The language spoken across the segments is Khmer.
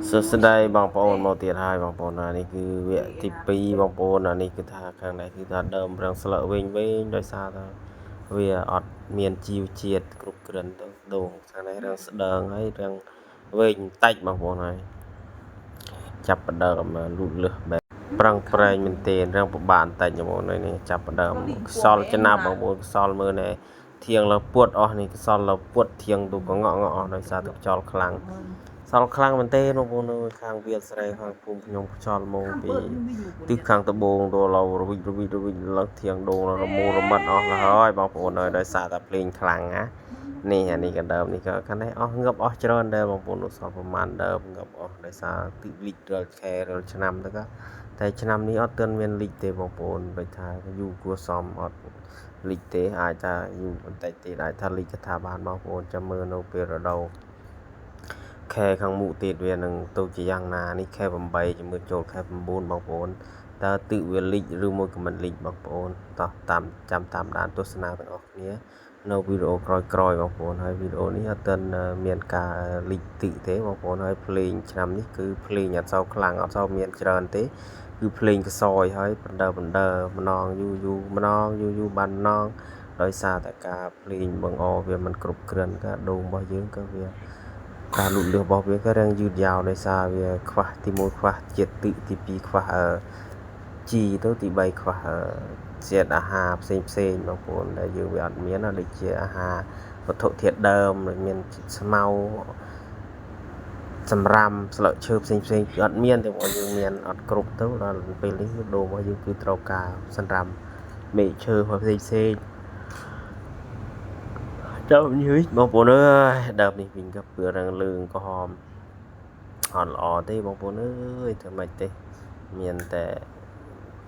សួស្តីបងប្អូនមកទៀតហើយបងប្អូននេះគឺវគ្គទី2បងប្អូននេះគឺថាខាងនេះគឺថាដើមរាំងស្លឹកវិញដោយសារតែវាអត់មានជីវជាតិគ្រប់គ្រាន់ទៅដូងខាងនេះរាំងស្ដើងហើយរាំងវិញតិចបងប្អូនហើយចាប់ផ្ដើមលូតលាស់បែបប្រឹងប្រែងមែនទែនរាំងពិបាកបន្តិចបងប្អូននេះចាប់ផ្ដើមខ្សលចំណាប់បងប្អូនខ្សលមើលនេះធៀងលើពួតអស់នេះខ្សលលើពួតធៀងទូកងក់អស់ដោយសារទឹកខ្យល់ខ្លាំងសល់ខ្លាំងមែនទេបងប្អូននៅខាងវាលស្រែខាងភូមិខ្ញុំខ្យល់មកពីទិសខាងត្បូងទៅឡូវរវិចលើធៀងដូងរមូររមិតអស់ហើយបងប្អូនអើយដោយសារតែភ្លេងខ្លាំងណានេះអានេះក៏ដើមនេះក៏ខាងនេះអស់ងឹបអស់ច្រើនដែរបងប្អូននោះសល់ប្រហែលដើមងឹបអស់ដោយសារទីលីករាល់ខែរាល់ឆ្នាំទៅក៏តែឆ្នាំនេះអត់ទាន់មានលីកទេបងប្អូនដូចថាយូរគួរសមអត់លីកទេអាចថាយូរបន្តិចទៀតអាចថាលីកក៏ថាបានបងប្អូនចាំមើលនៅពេលរដូវខែខាងមុខទៀតវានឹងទៅជាយ៉ាងណានេះខែ8ជាមួយចូលខែ9បងប្អូនតើទឹកវាលិចឬមួយក៏មិនលិចបងប្អូនតោះតាមដានទស្សនាទាំងអស់គ្នានៅវីដេអូក្រោយបងប្អូនហើយវីដេអូនេះអត់ទាន់មានការលិចទឹកទេបងប្អូនហើយភ្លេងឆ្នាំនេះគឺភ្លេងអត់សូវខ្លាំងអត់សូវមានច្រើនទេគឺភ្លេងកសោយហើយបណ្ដើម្ដងយូរម្ដងយូរបានម្ដងដោយសារតែការភ្លេងបង្អវាមិនគ្រប់គ្រាន់ការដូងរបស់យើងក៏វាការលូតលាស់របស់វាក៏រាំងយឺតយ៉ាវដោយសារវាខ្វះទី1ខ្វះជាតិទឹកទី2ខ្វះជីទៅទី3ខ្វះជាតិអាហារផ្សេងបងប្អូនដែលយើងវាអត់មានដូចជាអាហារវត្ថុធាតុដើមដូចមានស្មៅសម្រាមស្លឹកឈើផ្សេងគឺអត់មានទេបងយើងមានអត់គ្រប់ទៅដល់ពេលនេះដូងរបស់យើងគឺត្រូវការសម្រាមមែកឈើផ្សេងដើមនេះបងប្អូនអើយដើមនេះវិញក៏ពឿរឹងលឿងក្រហមអត់ល្អទេបងប្អូនអើយធ្វើម៉េចទេមានតែ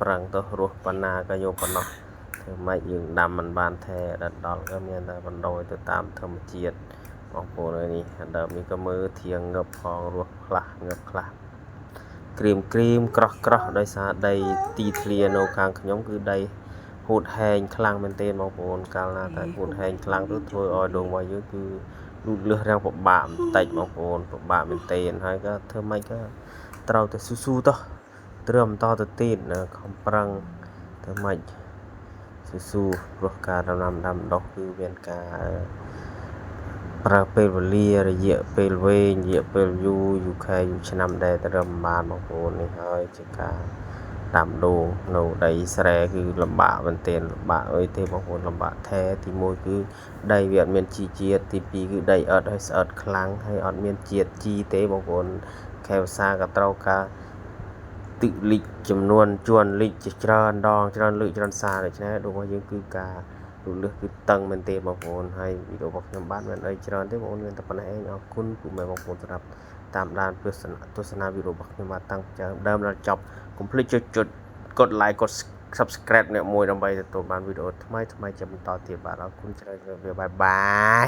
ប្រឹងទៅរស់ប៉ុណ្ណាក៏យកប៉ុណ្ណោះធ្វើម៉េចយើងដាំមិនបានថែដល់ក៏មានតែបណ្ដោយទៅតាមធម្មជាតិបងប្អូនអើយនេះដើមនេះក៏មើលធៀងងឹបផងរស់ខ្លះងឹបខ្លះក្រៀមក្រោះដោយសារដីទីធ្លានៅខាងខ្ញុំគឺដីហួតហែងខ្លាំងមែនទែនបងប្អូនកាលណាតែហួតហែងខ្លាំងទៅធ្វើឲ្យដូងរបស់យើងគឺលូតលាស់រាំងពិបាកបន្តិចបងប្អូនពិបាកមែនទែនហើយក៏ធ្វើម៉េចក៏ត្រូវតែស៊ូទៅត្រឹមតទៅទៀតខំប្រឹងធ្វើម៉េចស៊ូព្រោះការដំណាំដុះគឺមានការប្រើពេលវេលារយៈពេលវែងរយៈពេលយូរខែយូរឆ្នាំដែរត្រឹមបានបងប្អូននេះហើយជាការដាំដូងនៅដីស្រែគឺលំបាកមែនទែនលំបាកអីទេបងប្អូនលំបាកថែទី1គឺដីវាអត់មានជីជាតិទី2គឺដីអត់ហើយស្អិតខ្លាំងហើយអត់មានជាតិជីទេបងប្អូនខែវស្សាក៏ត្រូវការទឹកលិចចំនួនជួនលិចជាច្រើនដងច្រើនលើកច្រើនសារដូច្នេះដូងរបស់យើងគឺការលូតលាស់គឺតឹងមែនទេបងប្អូនហើយវីដេអូរបស់ខ្ញុំបានមានអីច្រើនទេបងប្អូនមានតែប៉ុណ្ណេះឯងអរគុណពុកម៉ែបងប្អូនសម្រាប់តាមដានទស្សនាវីដេអូរបស់ខ្ញុំមកតាំងពីដើមដល់ចប់កុំភ្លេចកด like កด subscribe អ្នកមួយដើម្បីទទួលបានវីដេអូថ្មីជាបន្តទៀតបាទអរគុណច្រើនបាយបាយ